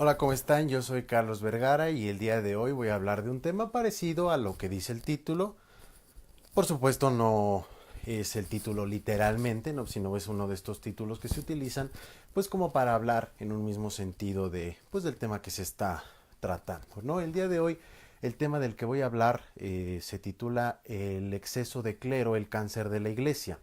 Hola, ¿cómo están? Yo soy Carlos Vergara y el día de hoy voy a hablar de un tema parecido a lo que dice el título. Por supuesto no es el título literalmente, ¿no? Sino es uno de estos títulos que se utilizan pues como para hablar en un mismo sentido de pues del tema que se está tratando, ¿no? El día de hoy el tema del que voy a hablar se titula El exceso de clero, el cáncer de la iglesia.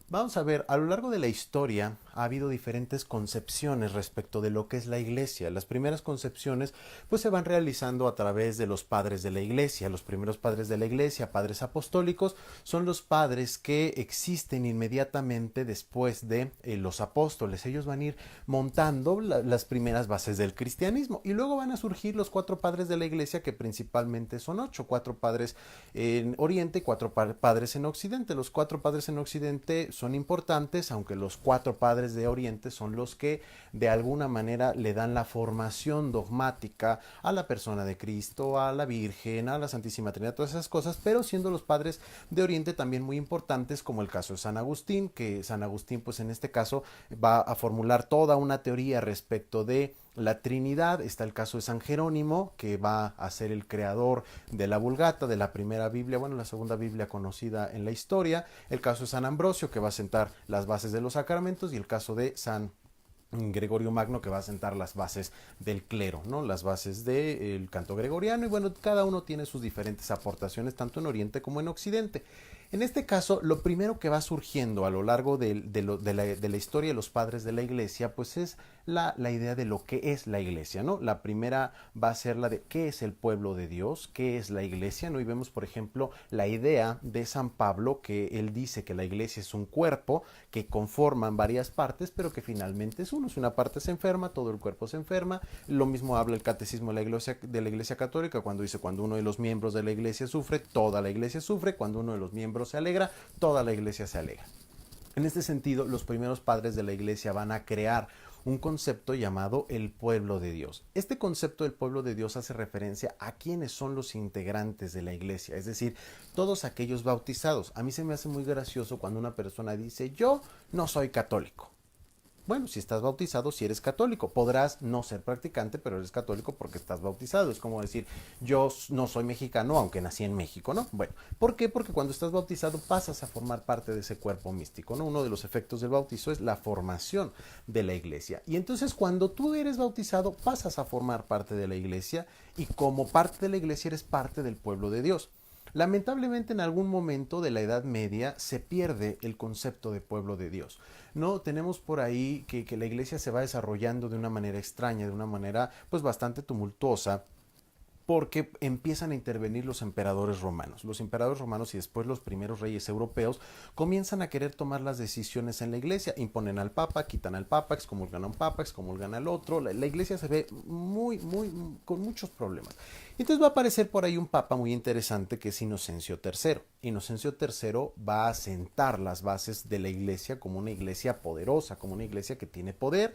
Vamos a ver, a lo largo de la historia ha habido diferentes concepciones respecto de lo que es la iglesia. Las primeras concepciones pues se van realizando a través de los padres de la iglesia. Los primeros padres de la iglesia, padres apostólicos, son los padres que existen inmediatamente después de los apóstoles. Ellos van a ir montando las primeras bases del cristianismo y luego van a surgir los cuatro padres de la iglesia, que principalmente son ocho: cuatro padres en Oriente y cuatro padres en Occidente. Los cuatro padres en Occidente son importantes, aunque los cuatro padres de Oriente son los que de alguna manera le dan la formación dogmática a la persona de Cristo, a la Virgen, a la Santísima Trinidad, todas esas cosas, pero siendo los padres de Oriente también muy importantes, como el caso de San Agustín, que San Agustín pues en este caso va a formular toda una teoría respecto de la Trinidad. Está el caso de San Jerónimo, que va a ser el creador de la Vulgata, de la primera Biblia, bueno, la segunda Biblia conocida en la historia. El caso de San Ambrosio, que va a sentar las bases de los sacramentos, y el caso de San Gregorio Magno, que va a sentar las bases del clero, ¿no? Las bases del canto gregoriano. Y bueno, cada uno tiene sus diferentes aportaciones, tanto en Oriente como en Occidente. En este caso, lo primero que va surgiendo a lo largo de la historia de los padres de la iglesia, pues es la idea de lo que es la iglesia, ¿no? La primera va a ser la de qué es el pueblo de Dios, qué es la iglesia, ¿no? Y vemos, por ejemplo, la idea de San Pablo, que él dice que la iglesia es un cuerpo que conforman varias partes, pero que finalmente es uno. Si una parte se enferma, todo el cuerpo se enferma. Lo mismo habla el catecismo de la iglesia católica, cuando dice: cuando uno de los miembros de la iglesia sufre, toda la iglesia sufre; cuando uno de los miembros se alegra, toda la iglesia se alegra. En este sentido, los primeros padres de la iglesia van a crear un concepto llamado el pueblo de Dios. Este concepto del pueblo de Dios hace referencia a quiénes son los integrantes de la iglesia, es decir, todos aquellos bautizados. A mí se me hace muy gracioso cuando una persona dice: yo no soy católico. Bueno, si estás bautizado, si eres católico, podrás no ser practicante, pero eres católico porque estás bautizado. Es como decir: yo no soy mexicano, aunque nací en México, ¿no? Bueno, ¿por qué? Porque cuando estás bautizado pasas a formar parte de ese cuerpo místico, ¿no? Uno de los efectos del bautizo es la formación de la iglesia. Y entonces, cuando tú eres bautizado, pasas a formar parte de la iglesia, y como parte de la iglesia eres parte del pueblo de Dios. Lamentablemente, en algún momento de la Edad Media se pierde el concepto de pueblo de Dios. No, tenemos por ahí que la iglesia se va desarrollando de una manera extraña, de una manera pues bastante tumultuosa, porque empiezan a intervenir los emperadores romanos. Los emperadores romanos y después los primeros reyes europeos comienzan a querer tomar las decisiones en la iglesia. Imponen al papa, quitan al papa, excomulgan a un papa, excomulgan al otro. La iglesia se ve con muchos problemas. Entonces va a aparecer por ahí un papa muy interesante, que es Inocencio III. Inocencio III va a sentar las bases de la iglesia como una iglesia poderosa, como una iglesia que tiene poder.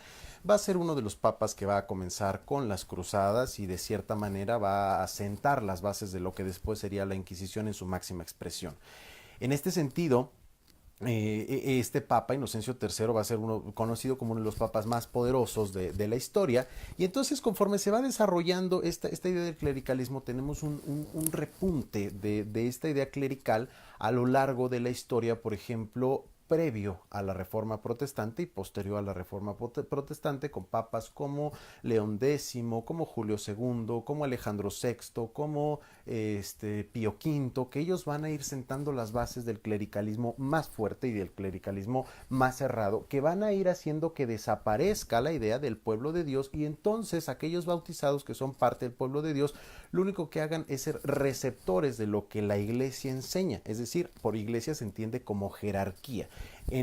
Va a ser uno de los papas que va a comenzar con las cruzadas y de cierta manera va a sentar las bases de lo que después sería la Inquisición en su máxima expresión. En este sentido, este papa Inocencio III va a ser uno conocido como uno de los papas más poderosos de la historia. Y entonces, conforme se va desarrollando esta idea del clericalismo, tenemos un repunte de esta idea clerical a lo largo de la historia. Por ejemplo, previo a la Reforma Protestante y posterior a la Reforma Protestante, con papas como León X, como Julio II, como Alejandro VI, como Pío V, que ellos van a ir sentando las bases del clericalismo más fuerte y del clericalismo más cerrado, que van a ir haciendo que desaparezca la idea del pueblo de Dios. Y entonces aquellos bautizados que son parte del pueblo de Dios, lo único que hagan es ser receptores de lo que la iglesia enseña. Es decir, por iglesia se entiende como jerarquía.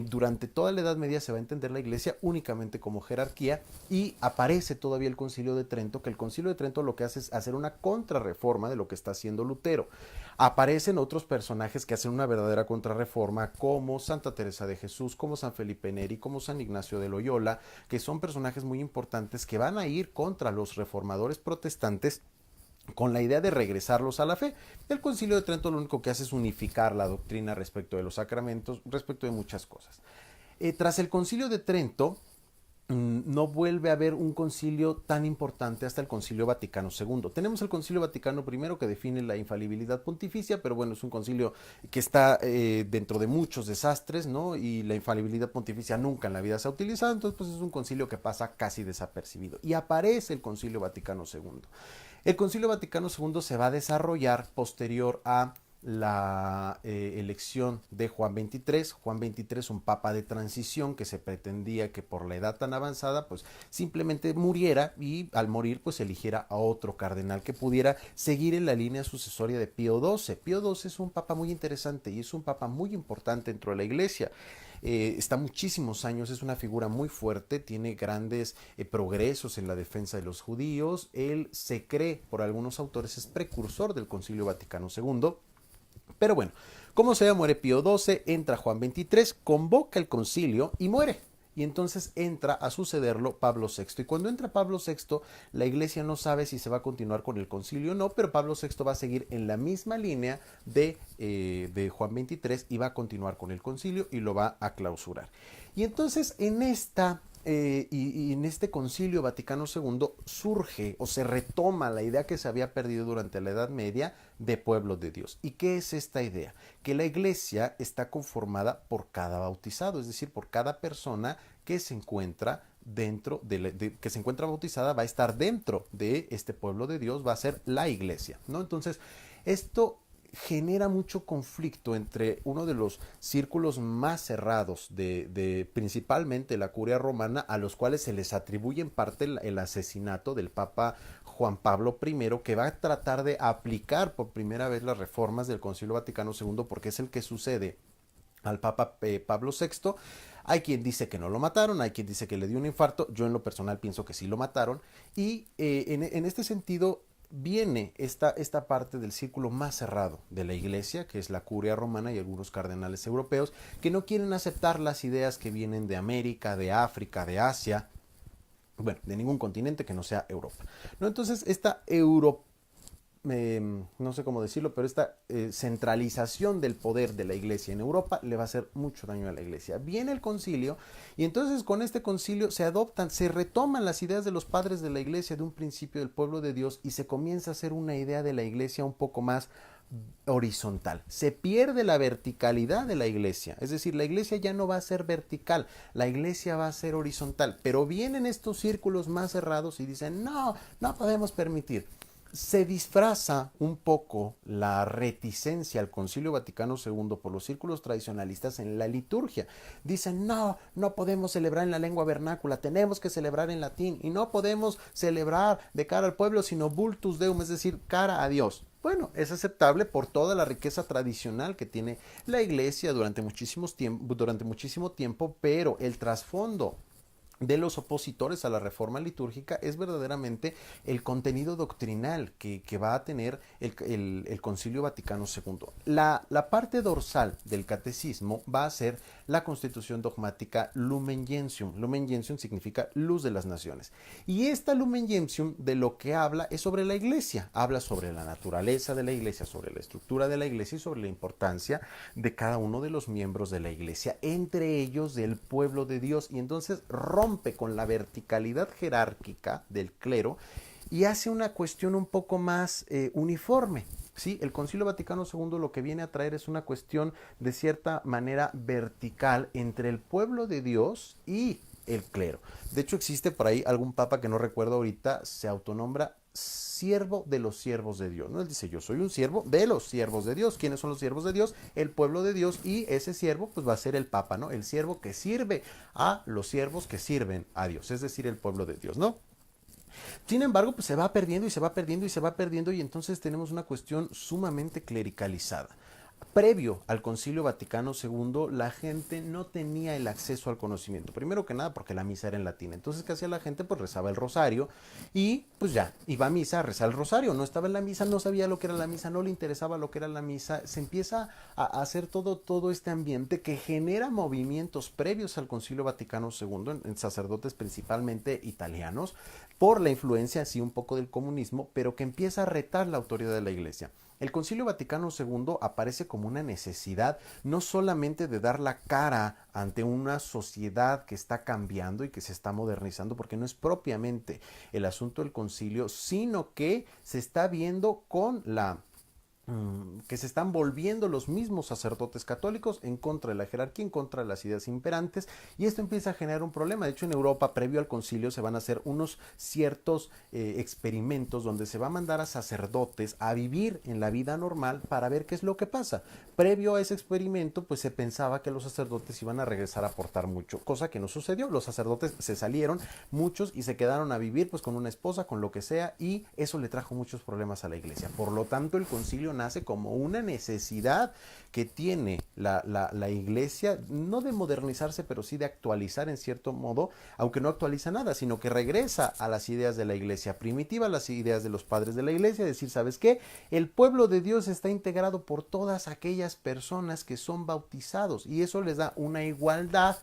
Durante toda la Edad Media se va a entender la iglesia únicamente como jerarquía, y aparece todavía el Concilio de Trento, que el Concilio de Trento lo que hace es hacer una contrarreforma de lo que está haciendo Lutero. Aparecen otros personajes que hacen una verdadera contrarreforma, como Santa Teresa de Jesús, como San Felipe Neri, como San Ignacio de Loyola, que son personajes muy importantes que van a ir contra los reformadores protestantes con la idea de regresarlos a la fe. El Concilio de Trento lo único que hace es unificar la doctrina respecto de los sacramentos, respecto de muchas cosas. Tras el Concilio de Trento, no vuelve a haber un concilio tan importante hasta el Concilio Vaticano II. Tenemos el Concilio Vaticano I que define la infalibilidad pontificia, pero bueno, es un concilio que está dentro de muchos desastres, ¿no? Y la infalibilidad pontificia nunca en la vida se ha utilizado, entonces pues es un concilio que pasa casi desapercibido. Y aparece el Concilio Vaticano II. El Concilio Vaticano II se va a desarrollar posterior a la elección de Juan XXIII. Juan XXIII, un papa de transición que se pretendía que por la edad tan avanzada pues simplemente muriera y al morir pues eligiera a otro cardenal que pudiera seguir en la línea sucesoria de Pío XII. Pío XII es un papa muy interesante y es un papa muy importante dentro de la iglesia. Está muchísimos años, es una figura muy fuerte, tiene grandes progresos en la defensa de los judíos. Él se cree, por algunos autores, es precursor del Concilio Vaticano II. Pero bueno, como sea, muere Pío XII, entra Juan XXIII, convoca el concilio y muere. Y entonces entra a sucederlo Pablo VI. Y cuando entra Pablo VI, la iglesia no sabe si se va a continuar con el concilio o no, pero Pablo VI va a seguir en la misma línea de Juan XXIII y va a continuar con el concilio y lo va a clausurar. Y entonces y en este concilio Vaticano II surge o se retoma la idea que se había perdido durante la Edad Media de pueblo de Dios. ¿Y qué es esta idea? Que la iglesia está conformada por cada bautizado, es decir, por cada persona que se encuentra que se encuentra bautizada va a estar dentro de este pueblo de Dios, va a ser la iglesia, ¿no? Entonces, esto genera mucho conflicto entre uno de los círculos más cerrados de principalmente la curia romana, a los cuales se les atribuye en parte el asesinato del Papa Juan Pablo I, que va a tratar de aplicar por primera vez las reformas del Concilio Vaticano II, porque es el que sucede al Papa Pablo VI. Hay quien dice que no lo mataron, hay quien dice que le dio un infarto. Yo en lo personal pienso que sí lo mataron. Y en este sentido viene esta parte del círculo más cerrado de la iglesia, que es la curia romana y algunos cardenales europeos, que no quieren aceptar las ideas que vienen de América, de África, de Asia, bueno, de ningún continente que no sea Europa, ¿no? Entonces esta no sé cómo decirlo, pero esta centralización del poder de la iglesia en Europa le va a hacer mucho daño a la iglesia. Viene el concilio y entonces con este concilio se retoman las ideas de los padres de la iglesia de un principio del pueblo de Dios y se comienza a hacer una idea de la iglesia un poco más horizontal. Se pierde la verticalidad de la iglesia, es decir, la iglesia ya no va a ser vertical, la iglesia va a ser horizontal, pero vienen estos círculos más cerrados y dicen, no, no podemos permitir. Se disfraza un poco la reticencia al Concilio Vaticano II por los círculos tradicionalistas en la liturgia. Dicen, no, no podemos celebrar en la lengua vernácula, tenemos que celebrar en latín y no podemos celebrar de cara al pueblo, sino vultus deum, es decir, cara a Dios. Bueno, es aceptable por toda la riqueza tradicional que tiene la iglesia durante muchísimo tiempo, pero el trasfondo de los opositores a la reforma litúrgica es verdaderamente el contenido doctrinal que va a tener el Concilio Vaticano II. La parte dorsal del catecismo va a ser la constitución dogmática Lumen Gentium. Lumen Gentium significa luz de las naciones. Y esta Lumen Gentium de lo que habla es sobre la iglesia. Habla sobre la naturaleza de la iglesia, sobre la estructura de la iglesia y sobre la importancia de cada uno de los miembros de la iglesia, entre ellos del pueblo de Dios. Y entonces rompe con la verticalidad jerárquica del clero y hace una cuestión un poco más uniforme. Sí, el Concilio Vaticano II lo que viene a traer es una cuestión de cierta manera vertical entre el pueblo de Dios y el clero. De hecho, existe por ahí algún papa que no recuerdo ahorita, se autonombra siervo de los siervos de Dios, ¿no? Él dice, yo soy un siervo de los siervos de Dios. ¿Quiénes son los siervos de Dios? El pueblo de Dios, y ese siervo pues va a ser el papa, ¿no? El siervo que sirve a los siervos que sirven a Dios, es decir, el pueblo de Dios, ¿no? Sin embargo, pues se va perdiendo y se va perdiendo y se va perdiendo y entonces tenemos una cuestión sumamente clericalizada. Previo al Concilio Vaticano II, la gente no tenía el acceso al conocimiento. Primero que nada porque la misa era en latín. Entonces, ¿qué hacía la gente? Pues rezaba el rosario y pues ya, iba a misa a rezar el rosario. No estaba en la misa, no sabía lo que era la misa, no le interesaba lo que era la misa. Se empieza a hacer todo este ambiente que genera movimientos previos al Concilio Vaticano II en sacerdotes principalmente italianos por la influencia así un poco del comunismo, pero que empieza a retar la autoridad de la iglesia. El Concilio Vaticano II aparece como una necesidad no solamente de dar la cara ante una sociedad que está cambiando y que se está modernizando, porque no es propiamente el asunto del concilio, sino que se está viendo con que se están volviendo los mismos sacerdotes católicos en contra de la jerarquía, en contra de las ideas imperantes, y esto empieza a generar un problema. De hecho, en Europa, previo al concilio, se van a hacer unos ciertos experimentos donde se va a mandar a sacerdotes a vivir en la vida normal para ver qué es lo que pasa. Previo a ese experimento, pues se pensaba que los sacerdotes iban a regresar a aportar mucho, cosa que no sucedió. Los sacerdotes se salieron, muchos, y se quedaron a vivir pues con una esposa, con lo que sea, y eso le trajo muchos problemas a la iglesia. Por lo tanto, el concilio nace como una necesidad que tiene la iglesia, no de modernizarse, pero sí de actualizar en cierto modo, aunque no actualiza nada, sino que regresa a las ideas de la iglesia primitiva, las ideas de los padres de la iglesia, decir, ¿sabes qué? El pueblo de Dios está integrado por todas aquellas personas que son bautizados, y eso les da una igualdad,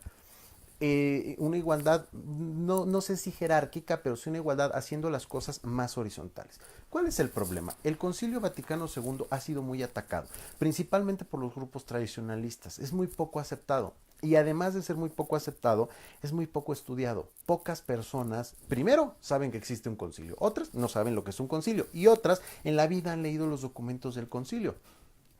no sé si jerárquica, pero sí una igualdad haciendo las cosas más horizontales. ¿Cuál es el problema? El Concilio Vaticano II ha sido muy atacado, principalmente por los grupos tradicionalistas. Es muy poco aceptado. Y además de ser muy poco aceptado, es muy poco estudiado. Pocas personas, primero, saben que existe un concilio. Otras no saben lo que es un concilio. Y otras en la vida han leído los documentos del concilio.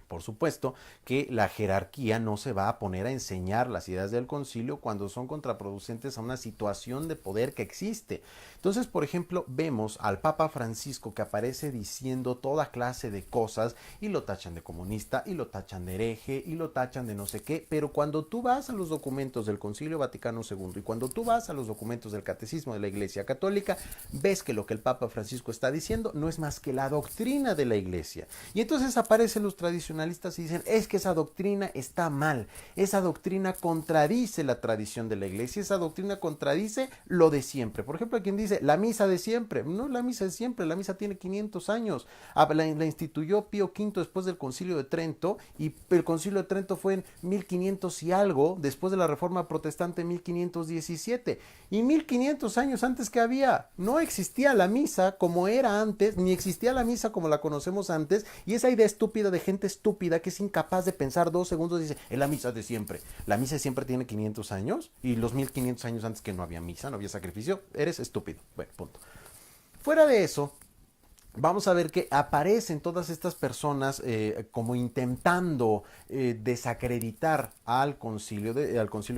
Por supuesto que la jerarquía no se va a poner a enseñar las ideas del concilio cuando son contraproducentes a una situación de poder que existe. Entonces, por ejemplo, vemos al Papa Francisco que aparece diciendo toda clase de cosas y lo tachan de comunista y lo tachan de hereje y lo tachan de no sé qué, pero cuando tú vas a los documentos del Concilio Vaticano II y cuando tú vas a los documentos del Catecismo de la Iglesia Católica, ves que lo que el Papa Francisco está diciendo no es más que la doctrina de la Iglesia. Y entonces aparecen los tradicionalistas y dicen, es que esa doctrina está mal, esa doctrina contradice la tradición de la iglesia, esa doctrina contradice lo de siempre. Por ejemplo, quien dice, la misa de siempre, no es la misa de siempre, la misa tiene 500 años, la instituyó Pío V después del Concilio de Trento, y el Concilio de Trento fue en 1500 y algo, después de la Reforma Protestante en 1517, y 1500 años antes que había, no existía la misa como era antes, ni existía la misa como la conocemos antes, y esa idea estúpida de gente estúpida que es incapaz de pensar 2 segundos dice, es la misa de siempre. La misa de siempre tiene 500 años y los 1500 años antes que no había misa, no había sacrificio, eres estúpido. Bueno, punto. Fuera de eso, vamos a ver que aparecen todas estas personas como intentando desacreditar al concilio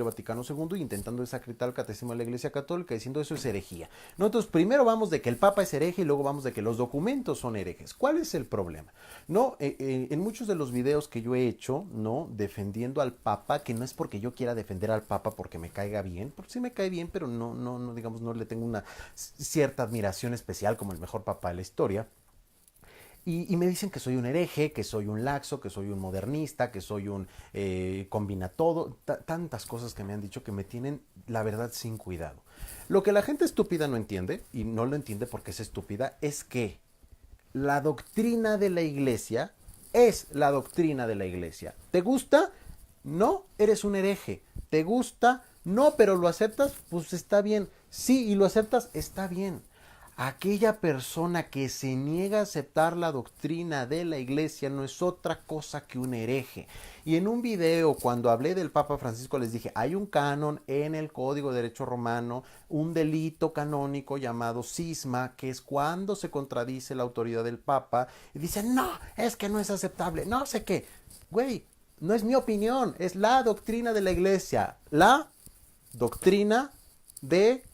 Vaticano II, intentando desacreditar el Catecismo de la Iglesia Católica, diciendo eso es herejía. Nosotros primero vamos de que el Papa es hereje y luego vamos de que los documentos son herejes. ¿Cuál es el problema? No, en muchos de los videos que yo he hecho, no, defendiendo al Papa, que no es porque yo quiera defender al Papa porque me caiga bien, porque sí me cae bien, pero no digamos, no le tengo una cierta admiración especial como el mejor Papa de la historia. Y me dicen que soy un hereje, que soy un laxo, que soy un modernista, que soy un combina todo, tantas cosas que me han dicho que me tienen, la verdad, sin cuidado. Lo que la gente estúpida no entiende, y no lo entiende porque es estúpida, es que la doctrina de la iglesia es la doctrina de la iglesia. ¿Te gusta? No, eres un hereje. ¿Te gusta? No, pero lo aceptas, pues está bien. Sí, y lo aceptas, está bien. Aquella persona que se niega a aceptar la doctrina de la iglesia no es otra cosa que un hereje. Y en un video, cuando hablé del Papa Francisco, les dije, hay un canon en el Código de Derecho Romano, un delito canónico llamado cisma, que es cuando se contradice la autoridad del Papa, y dicen, no, es que no es aceptable, no sé qué. Güey, no es mi opinión, es la doctrina de la iglesia, la doctrina de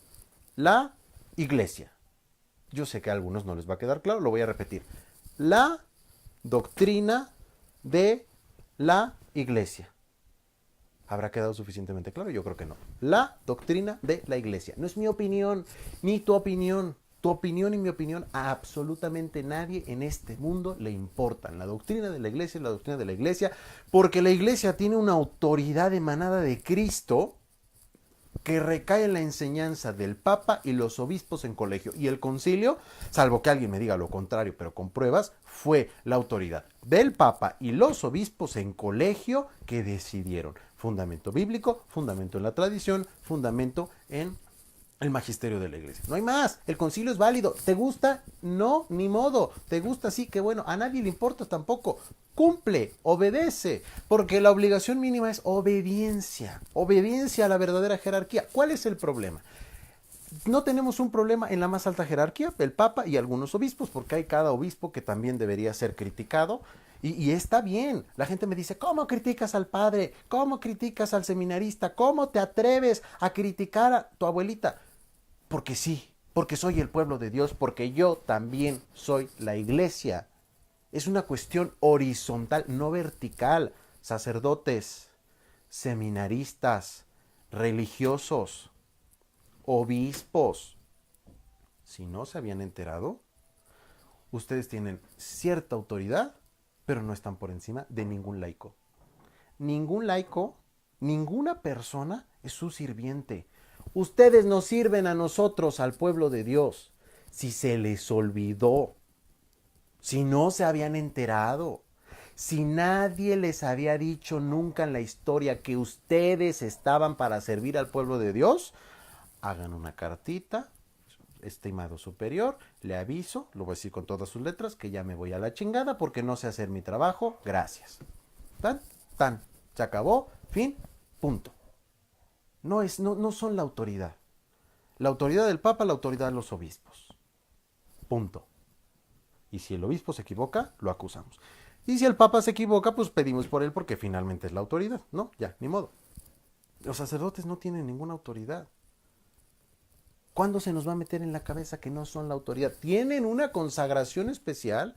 la iglesia. Yo sé que a algunos no les va a quedar claro, lo voy a repetir. La doctrina de la iglesia. ¿Habrá quedado suficientemente claro? Yo creo que no. La doctrina de la iglesia. No es mi opinión, ni tu opinión. Tu opinión y mi opinión a absolutamente nadie en este mundo le importan. La doctrina de la iglesia es la doctrina de la iglesia, porque la iglesia tiene una autoridad emanada de Cristo que recae en la enseñanza del Papa y los obispos en colegio. Y el concilio, salvo que alguien me diga lo contrario, pero con pruebas, fue la autoridad del Papa y los obispos en colegio que decidieron. Fundamento bíblico, fundamento en la tradición, fundamento en el magisterio de la iglesia. No hay más. El concilio es válido. ¿Te gusta? No, ni modo. ¿Te gusta? Sí, qué bueno. A nadie le importa tampoco. Cumple, obedece, porque la obligación mínima es obediencia. Obediencia a la verdadera jerarquía. ¿Cuál es el problema? No tenemos un problema en la más alta jerarquía, el Papa y algunos obispos, porque hay cada obispo que también debería ser criticado. Y está bien. La gente me dice, ¿cómo criticas al padre? ¿Cómo criticas al seminarista? ¿Cómo te atreves a criticar a tu abuelita? Porque sí, porque soy el pueblo de Dios, porque yo también soy la iglesia. Es una cuestión horizontal, no vertical. Sacerdotes, seminaristas, religiosos, obispos. Si no se habían enterado, ustedes tienen cierta autoridad, pero no están por encima de ningún laico. Ningún laico, ninguna persona es su sirviente. Ustedes nos sirven a nosotros, al pueblo de Dios. Si se les olvidó, si no se habían enterado, si nadie les había dicho nunca en la historia que ustedes estaban para servir al pueblo de Dios, hagan una cartita, estimado superior, le aviso, lo voy a decir con todas sus letras, que ya me voy a la chingada porque no sé hacer mi trabajo, gracias. Tan, tan, se acabó, fin, punto. No son la autoridad. La autoridad del Papa, la autoridad de los obispos. Punto. Y si el obispo se equivoca, lo acusamos. Y si el Papa se equivoca, pues pedimos por él porque finalmente es la autoridad. No, ya, ni modo. Los sacerdotes no tienen ninguna autoridad. ¿Cuándo se nos va a meter en la cabeza que no son la autoridad? Tienen una consagración especial.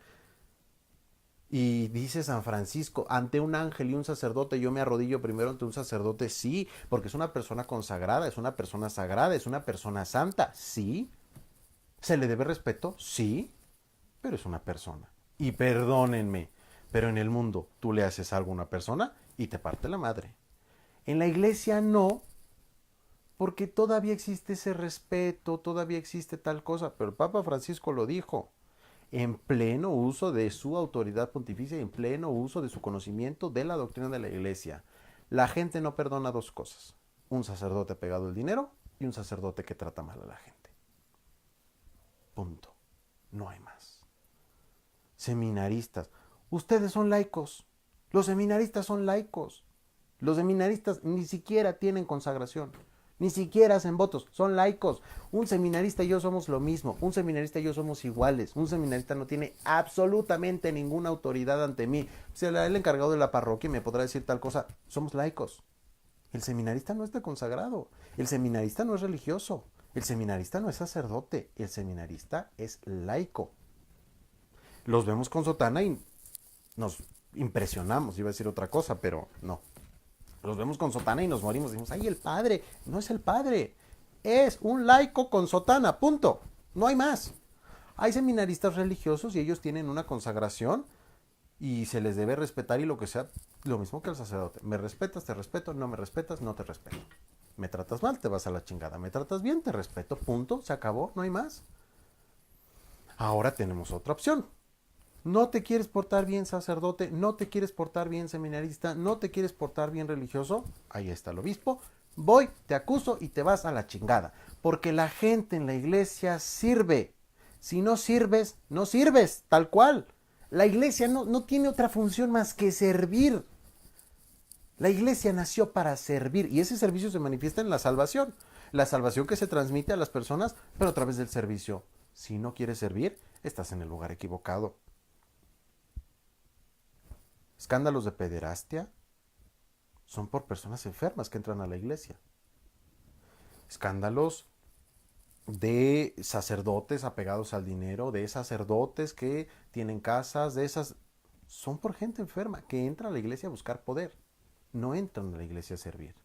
Y dice San Francisco, ante un ángel y un sacerdote, yo me arrodillo primero ante un sacerdote, sí, porque es una persona consagrada, es una persona sagrada, es una persona santa, sí. ¿Se le debe respeto? Sí, pero es una persona. Y perdónenme, pero en el mundo tú le haces algo a una persona y te parte la madre. En la iglesia no, porque todavía existe ese respeto, todavía existe tal cosa, pero el Papa Francisco lo dijo, en pleno uso de su autoridad pontificia y en pleno uso de su conocimiento de la doctrina de la iglesia. La gente no perdona dos cosas, un sacerdote pegado al dinero y un sacerdote que trata mal a la gente. Punto. No hay más. Seminaristas. Ustedes son laicos. Los seminaristas son laicos. Los seminaristas ni siquiera tienen consagración. Ni siquiera hacen votos. Son laicos. Un seminarista y yo somos lo mismo. Un seminarista y yo somos iguales. Un seminarista no tiene absolutamente ninguna autoridad ante mí. Si el encargado de la parroquia me podrá decir tal cosa. Somos laicos. El seminarista no está consagrado. El seminarista no es religioso. El seminarista no es sacerdote. El seminarista es laico. Los vemos con sotana y nos impresionamos. Iba a decir otra cosa, pero no. Los vemos con sotana y nos morimos. Decimos, ay, el padre. No es el padre. Es un laico con sotana. Punto. No hay más. Hay seminaristas religiosos y ellos tienen una consagración y se les debe respetar y lo que sea, lo mismo que el sacerdote. Me respetas, te respeto. No me respetas, no te respeto. Me tratas mal, te vas a la chingada. Me tratas bien, te respeto. Punto. Se acabó. No hay más. Ahora tenemos otra opción. No te quieres portar bien, sacerdote, no te quieres portar bien, seminarista, no te quieres portar bien, religioso. Ahí está el obispo. Voy, te acuso y te vas a la chingada. Porque la gente en la iglesia sirve. Si no sirves, no sirves, tal cual. La iglesia no tiene otra función más que servir. La iglesia nació para servir y ese servicio se manifiesta en la salvación. La salvación que se transmite a las personas, pero a través del servicio. Si no quieres servir, estás en el lugar equivocado. Escándalos de pederastia son por personas enfermas que entran a la iglesia. Escándalos de sacerdotes apegados al dinero, de sacerdotes que tienen casas, de esas... Son por gente enferma que entra a la iglesia a buscar poder. No entran a la iglesia a servir.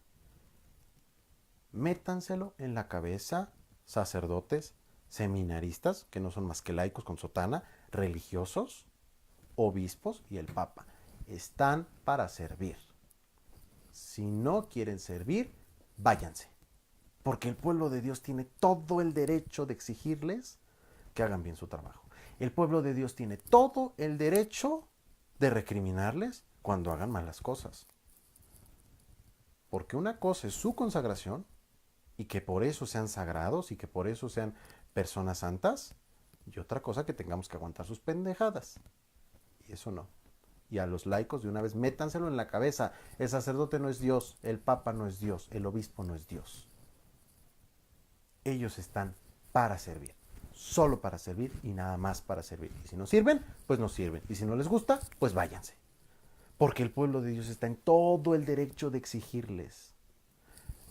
Métanselo en la cabeza, sacerdotes, seminaristas, que no son más que laicos con sotana, religiosos, obispos y el Papa. Están para servir. Si no quieren servir, váyanse. Porque el pueblo de Dios tiene todo el derecho de exigirles que hagan bien su trabajo. El pueblo de Dios tiene todo el derecho de recriminarles cuando hagan malas cosas. Porque una cosa es su consagración y que por eso sean sagrados y que por eso sean personas santas, y otra cosa que tengamos que aguantar sus pendejadas. Y eso no. Y a los laicos de una vez métanselo en la cabeza. El sacerdote no es Dios, el papa no es Dios, el obispo no es Dios. Ellos están para servir, solo para servir y nada más para servir. Y si no sirven, pues no sirven. Y si no les gusta, pues váyanse. Porque el pueblo de Dios está en todo el derecho de exigirles.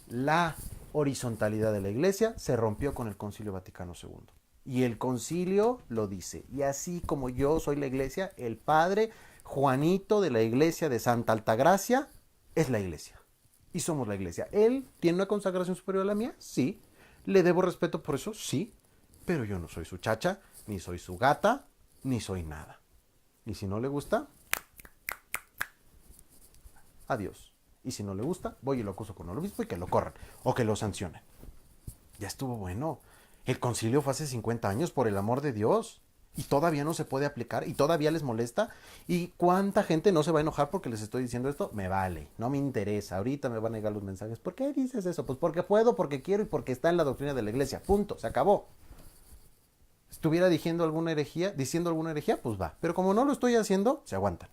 La horizontalidad de la Iglesia se rompió con el Concilio Vaticano II. Y el concilio lo dice. Y así como yo soy la Iglesia, el padre Juanito de la Iglesia de Santa Altagracia es la Iglesia. Y somos la Iglesia. ¿Él tiene una consagración superior a la mía? Sí. ¿Le debo respeto por eso? Sí. Pero yo no soy su chacha, ni soy su gata, ni soy nada. Y si no le gusta, adiós. Y si no le gusta, voy y lo acuso con el obispo y que lo corran o que lo sancionen. Ya estuvo bueno. El concilio fue hace 50 años, por el amor de Dios. Y todavía no se puede aplicar y todavía les molesta. ¿Y cuánta gente no se va a enojar porque les estoy diciendo esto? Me vale, no me interesa. Ahorita me van a llegar los mensajes. ¿Por qué dices eso? Pues porque puedo, porque quiero y porque está en la doctrina de la Iglesia. Punto, se acabó. Estuviera diciendo alguna herejía, pues va. Pero como no lo estoy haciendo, se aguantan.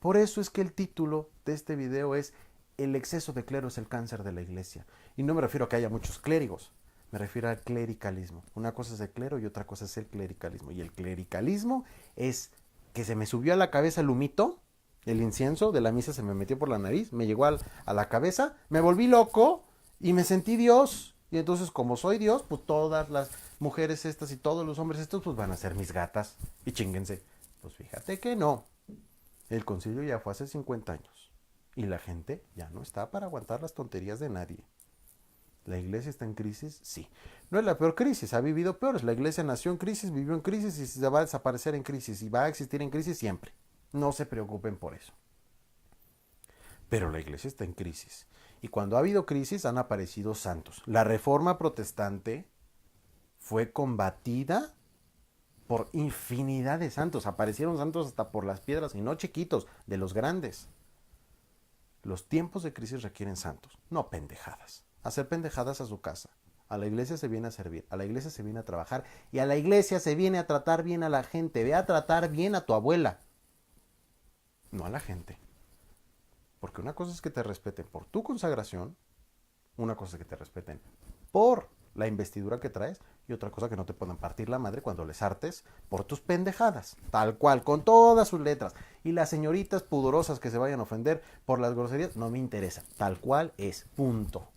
Por eso es que el título de este video es El exceso de clero es el cáncer de la Iglesia. Y no me refiero a que haya muchos clérigos, me refiero al clericalismo. Una cosa es el clero y otra cosa es el clericalismo. Y el clericalismo es que se me subió a la cabeza el humito, el incienso de la misa se me metió por la nariz, me llegó a la cabeza, me volví loco y me sentí Dios. Y entonces, como soy Dios, pues todas las mujeres estas y todos los hombres estos, pues van a ser mis gatas. Y chinguense. Pues fíjate que no. El concilio ya fue hace 50 años. Y la gente ya no está para aguantar las tonterías de nadie. ¿La Iglesia está en crisis? Sí. No es la peor crisis, ha vivido peores. La Iglesia nació en crisis, vivió en crisis y se va a desaparecer en crisis. Y va a existir en crisis siempre. No se preocupen por eso. Pero la Iglesia está en crisis. Y cuando ha habido crisis han aparecido santos. La Reforma Protestante fue combatida por infinidad de santos. Aparecieron santos hasta por las piedras, y no chiquitos, de los grandes. Los tiempos de crisis requieren santos, no pendejadas. Hacer pendejadas a su casa. A la Iglesia se viene a servir, a la Iglesia se viene a trabajar y a la Iglesia se viene a tratar bien a la gente. Ve a tratar bien a tu abuela, no a la gente. Porque una cosa es que te respeten por tu consagración, una cosa es que te respeten por la investidura que traes y otra cosa que no te puedan partir la madre cuando les hartes por tus pendejadas, tal cual, con todas sus letras. Y las señoritas pudorosas que se vayan a ofender por las groserías, no me interesa, tal cual es, punto.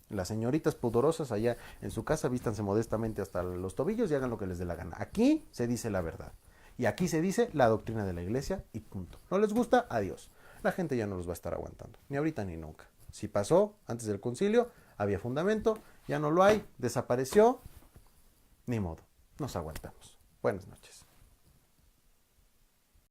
Las señoritas pudorosas allá en su casa vístanse modestamente hasta los tobillos y hagan lo que les dé la gana. Aquí se dice la verdad. Y aquí se dice la doctrina de la Iglesia y punto. ¿No les gusta? Adiós. La gente ya no los va a estar aguantando, ni ahorita ni nunca. Si pasó antes del concilio, había fundamento, ya no lo hay, desapareció, ni modo, nos aguantamos. Buenas noches.